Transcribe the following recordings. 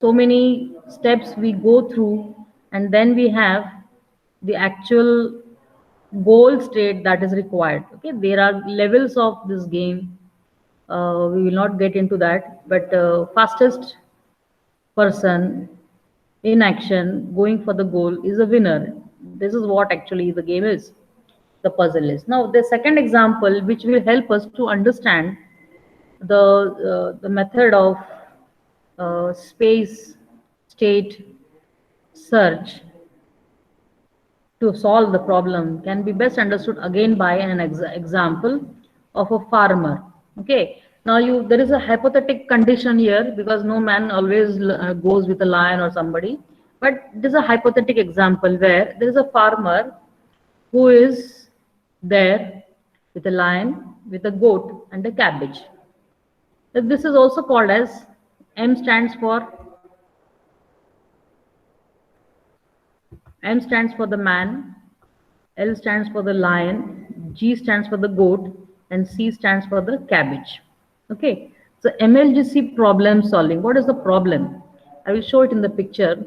so many steps we go through, and then we have the actual goal state that is required. Okay, there are levels of this game. We will not get into that, but fastest person in action going for the goal is a winner. This is what actually the game is, the puzzle is. Now, the second example, which will help us to understand the method of space state search to solve the problem, can be best understood again by an example of a farmer. Okay, now you there is a hypothetical condition here, because no man always goes with a lion or somebody, but this is a hypothetical example where there is a farmer who is there with a lion, with a goat and a cabbage. This is also called as, M stands for the man, L stands for the lion, G stands for the goat, and C stands for the cabbage. Okay, so MLGC problem solving. What is the problem? I will show it in the picture.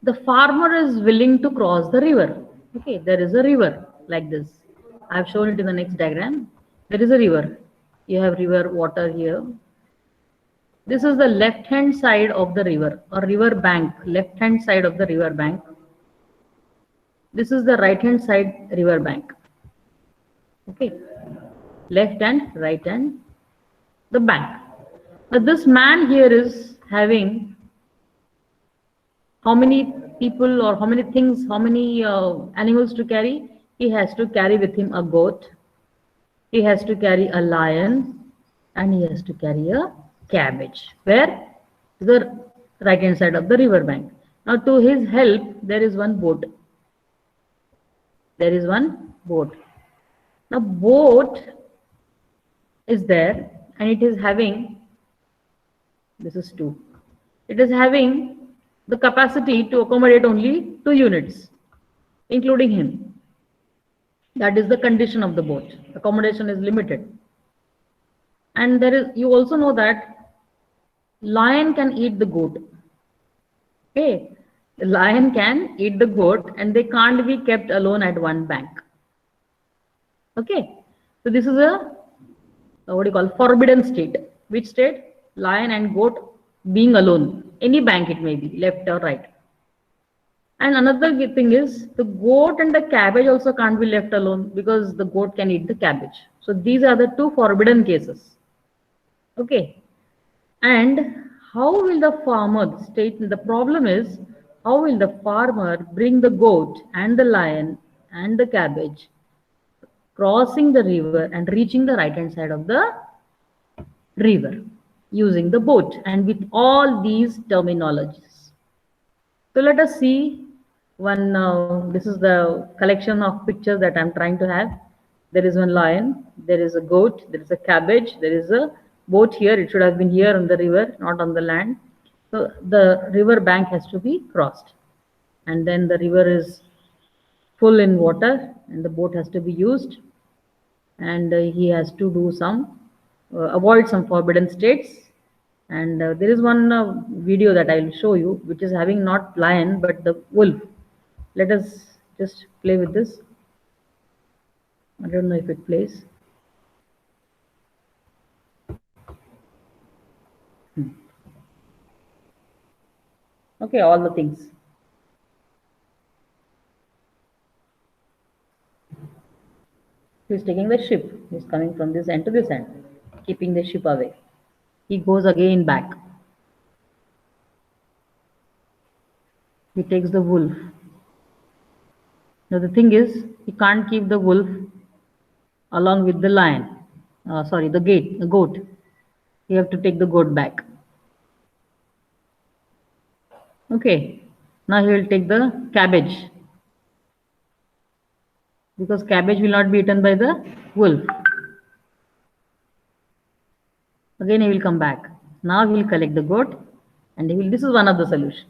The farmer is willing to cross the river. Okay, there is a river like this. I have shown it in the next diagram. There is a river. You have river water here. This is the left hand side of the river, or river bank, left hand side of the river bank. This is the right hand side river bank. Okay, left and right hand the bank. Now this man here is having how many people or how many things, how many animals to carry? He has to carry with him a goat, he has to carry a lion, and he has to carry a cabbage. Where? The right hand side of the river bank. Now to his help, there is one boat. There is one boat. Now boat is there, and it is having, this is 2. It is having the capacity to accommodate only 2 units, including him. That is the condition of the boat. Accommodation is limited. And there is, you also know that lion can eat the goat. Okay, the lion can eat the goat, and they can't be kept alone at one bank. Okay, so this is a what do you call, forbidden state. Which state? Lion and goat being alone. Any bank it may be, left or right. And another good thing is, the goat and the cabbage also can't be left alone, because the goat can eat the cabbage. So these are the 2 forbidden cases. Okay, and how will the farmer state? The problem is, how will the farmer bring the goat and the lion and the cabbage crossing the river and reaching the right hand side of the river using the boat, and with all these terminologies. So let us see one. This is the collection of pictures that I'm trying to have. There is one lion, there is a goat, there is a cabbage, there is a boat here. It should have been here on the river, not on the land. So the river bank has to be crossed, and then the river is full in water, and the boat has to be used, and he has to do some avoid some forbidden states. And there is one video that I will show you, which is having not lion but the wolf. Let us just play with this. I don't know if it plays. Okay, all the things. He's taking the ship. He's coming from this end to this end, keeping the ship away. He goes again back. He takes the wolf. Now the thing is, he can't keep the wolf along with the lion. Sorry, the goat. You have to take the goat back. Okay, now he will take the cabbage, because cabbage will not be eaten by the wolf. Again he will come back. Now he will collect the goat, and he will. This is one of the solution.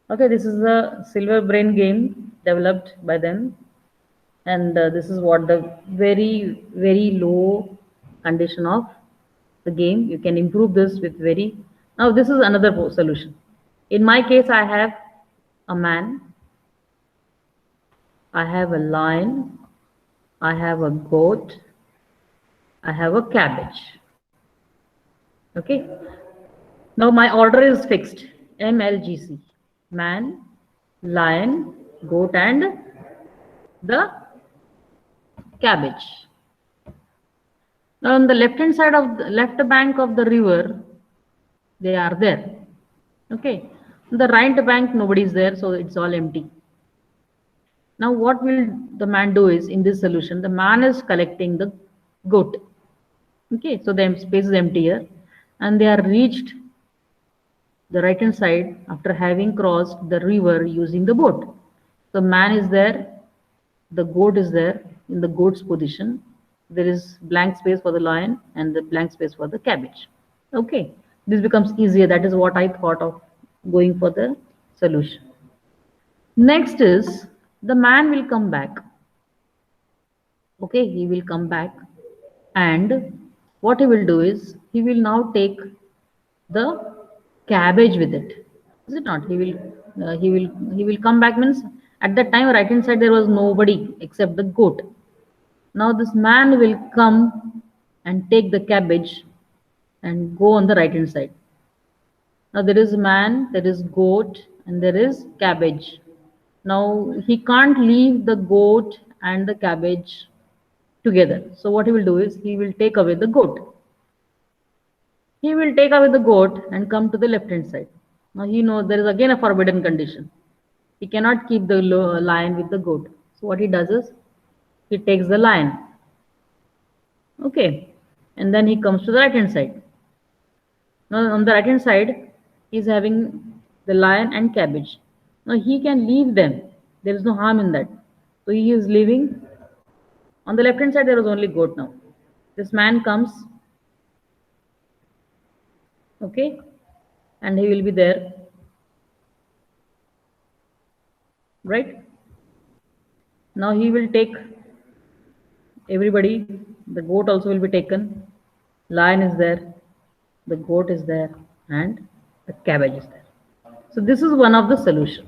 Okay, this is a silver brain game developed by them, and this is what the very low condition of the game. You can improve this with very. Now this is another solution. In my case, I have a man, I have a lion, I have a goat, I have a cabbage. Okay. Now my order is fixed. MLGC. Man, lion, goat, and the cabbage. Now on the left hand side of the left bank of the river, they are there. Okay. The right bank, nobody is there, so it's all empty. Now what will the man do is, in this solution, the man is collecting the goat. Okay, so the space is empty here, and they are reached the right hand side after having crossed the river using the boat. The man is there, the goat is there in the goat's position. There is blank space for the lion and the blank space for the cabbage. Okay, this becomes easier. That is what I thought of going for the solution. Next is the man will come back. Okay, he will come back, and what he will do is he will now take the cabbage with it. Is it not? He will come back, means at that time right hand side there was nobody except the goat. Now this man will come and take the cabbage and go on the right hand side. Now there is man, there is goat, and there is cabbage. Now he can't leave the goat and the cabbage together. So what he will do is he will take away the goat. He will take away the goat and come to the left hand side. Now he knows there is again a forbidden condition. He cannot keep the lion with the goat. So what he does is he takes the lion. Okay. And then he comes to the right hand side. Now on the right hand side, he is having the lion and cabbage. Now he can leave them. There is no harm in that. So he is leaving. On the left hand side, there is only goat now. This man comes. Okay. And he will be there. Right. Now he will take everybody. The goat also will be taken. Lion is there. The goat is there. And the cabbage is there. So this is one of the solution.